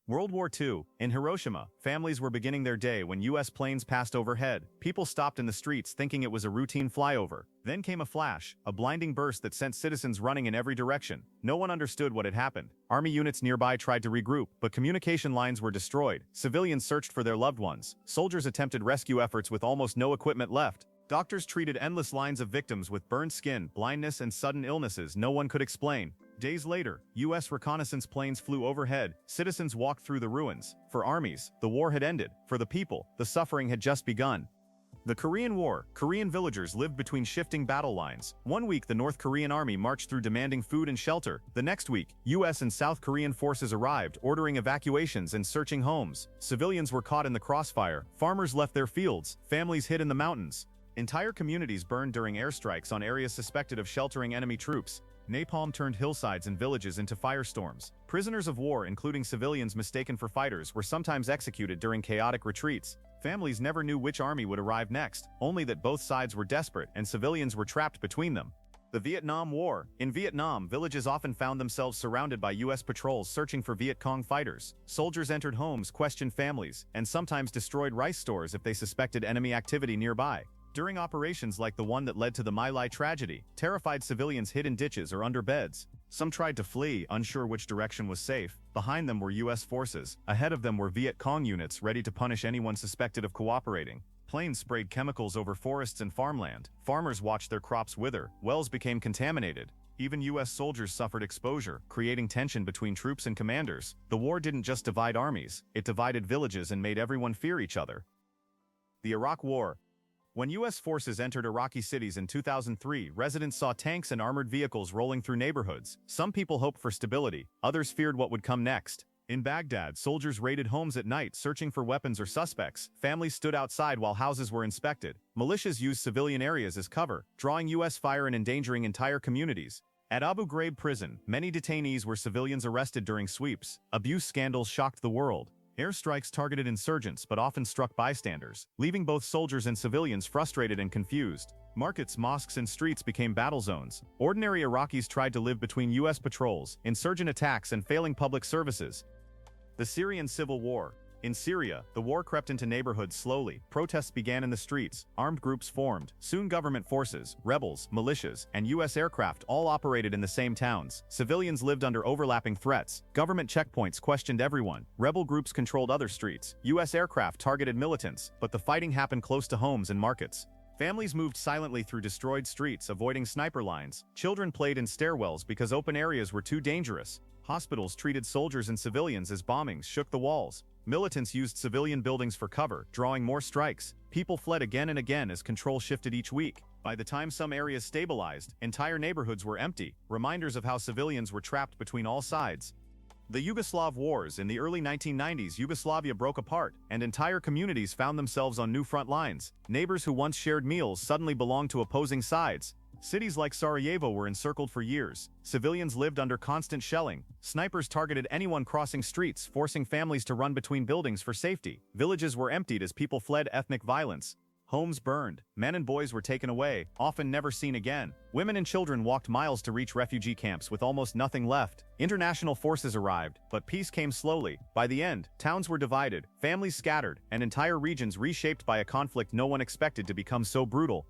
World War II. In Hiroshima, families were beginning their day when U.S. planes passed overhead. People stopped in the streets thinking it was a routine flyover. Then came a flash, a blinding burst that sent citizens running in every direction. No one understood what had happened. Army units nearby tried to regroup, but communication lines were destroyed. Civilians searched for their loved ones. Soldiers attempted rescue efforts with almost no equipment left. Doctors treated endless lines of victims with burned skin, blindness, and sudden illnesses no one could explain. Days later, U.S. reconnaissance planes flew overhead. Citizens walked through the ruins. For armies, the war had ended. For the people, the suffering had just begun. The Korean War. Korean villagers lived between shifting battle lines. One week, the North Korean army marched through demanding food and shelter. The next week, U.S. and South Korean forces arrived, ordering evacuations and searching homes. Civilians were caught in the crossfire. Farmers left their fields. Families hid in the mountains. Entire communities burned during airstrikes on areas suspected of sheltering enemy troops. Napalm turned hillsides and villages into firestorms. Prisoners of war, including civilians mistaken for fighters, were sometimes executed during chaotic retreats. Families never knew which army would arrive next, only that both sides were desperate and civilians were trapped between them. The Vietnam War. In Vietnam, villages often found themselves surrounded by U.S. patrols searching for Viet Cong fighters. Soldiers entered homes, questioned families, and sometimes destroyed rice stores if they suspected enemy activity nearby. During operations like the one that led to the My Lai tragedy, terrified civilians hid in ditches or under beds. Some tried to flee, unsure which direction was safe. Behind them were U.S. forces. Ahead of them were Viet Cong units ready to punish anyone suspected of cooperating. Planes sprayed chemicals over forests and farmland. Farmers watched their crops wither. Wells became contaminated. Even U.S. soldiers suffered exposure, creating tension between troops and commanders. The war didn't just divide armies, it divided villages and made everyone fear each other. The Iraq War. When U.S. forces entered Iraqi cities in 2003, residents saw tanks and armored vehicles rolling through neighborhoods. Some people hoped for stability, others feared what would come next. In Baghdad, soldiers raided homes at night searching for weapons or suspects. Families stood outside while houses were inspected. Militias used civilian areas as cover, drawing U.S. fire and endangering entire communities. At Abu Ghraib prison, many detainees were civilians arrested during sweeps. Abuse scandals shocked the world. Airstrikes targeted insurgents but often struck bystanders, leaving both soldiers and civilians frustrated and confused. Markets, mosques, and streets became battle zones. Ordinary Iraqis tried to live between U.S. patrols, insurgent attacks, and failing public services. The Syrian Civil War. In Syria, the war crept into neighborhoods slowly. Protests began in the streets. Armed groups formed. Soon government forces, rebels, militias, and U.S. aircraft all operated in the same towns. Civilians lived under overlapping threats. Government checkpoints questioned everyone. Rebel groups controlled other streets. U.S. aircraft targeted militants, but the fighting happened close to homes and markets. Families moved silently through destroyed streets, avoiding sniper lines. Children played in stairwells because open areas were too dangerous. Hospitals treated soldiers and civilians as bombings shook the walls. Militants used civilian buildings for cover, drawing more strikes. People fled again and again as control shifted each week. By the time some areas stabilized, entire neighborhoods were empty, reminders of how civilians were trapped between all sides. The Yugoslav Wars. In the early 1990s, Yugoslavia broke apart, and entire communities found themselves on new front lines. Neighbors who once shared meals suddenly belonged to opposing sides. Cities like Sarajevo were encircled for years. Civilians lived under constant shelling. Snipers targeted anyone crossing streets, forcing families to run between buildings for safety. Villages were emptied as people fled ethnic violence. Homes burned. Men and boys were taken away, often never seen again. Women and children walked miles to reach refugee camps with almost nothing left. International forces arrived, but peace came slowly. By the end, towns were divided, families scattered, and entire regions reshaped by a conflict no one expected to become so brutal.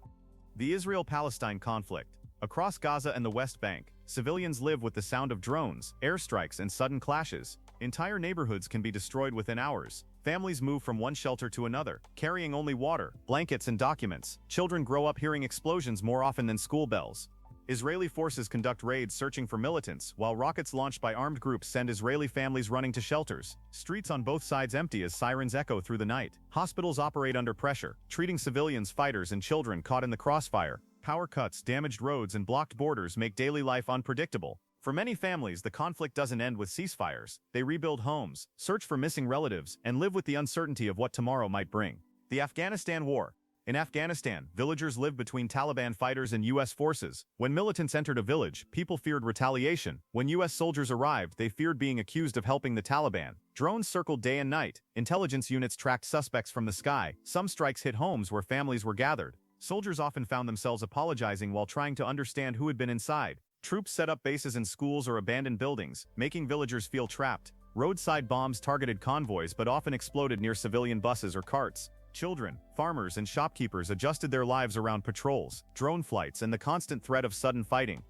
The Israel-Palestine conflict. Across Gaza and the West Bank, civilians live with the sound of drones, airstrikes, and sudden clashes. Entire neighborhoods can be destroyed within hours. Families move from one shelter to another, carrying only water, blankets, and documents. Children grow up hearing explosions more often than school bells. Israeli forces conduct raids searching for militants, while rockets launched by armed groups send Israeli families running to shelters. Streets on both sides empty as sirens echo through the night. Hospitals operate under pressure, treating civilians, fighters, and children caught in the crossfire. Power cuts, damaged roads, and blocked borders make daily life unpredictable. For many families, the conflict doesn't end with ceasefires. They rebuild homes, search for missing relatives, and live with the uncertainty of what tomorrow might bring. The Afghanistan War. In Afghanistan, villagers lived between Taliban fighters and U.S. forces. When militants entered a village, people feared retaliation. When U.S. soldiers arrived, they feared being accused of helping the Taliban. Drones circled day and night. Intelligence units tracked suspects from the sky. Some strikes hit homes where families were gathered. Soldiers often found themselves apologizing while trying to understand who had been inside. Troops set up bases in schools or abandoned buildings, making villagers feel trapped. Roadside bombs targeted convoys but often exploded near civilian buses or carts. Children, farmers, and shopkeepers adjusted their lives around patrols, drone flights, and the constant threat of sudden fighting.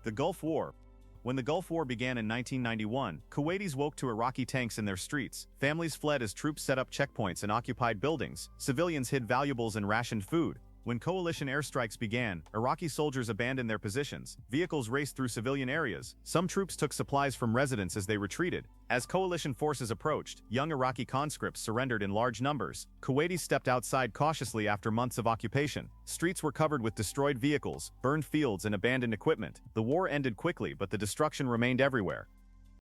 The Gulf War. When the Gulf War began in 1991, Kuwaitis woke to Iraqi tanks in their streets. Families fled as troops set up checkpoints and occupied buildings. Civilians hid valuables and rationed food. When coalition airstrikes began, Iraqi soldiers abandoned their positions. Vehicles raced through civilian areas. Some troops took supplies from residents as they retreated. As coalition forces approached, young Iraqi conscripts surrendered in large numbers. Kuwaitis stepped outside cautiously after months of occupation. Streets were covered with destroyed vehicles, burned fields, and abandoned equipment. The war ended quickly, but the destruction remained everywhere.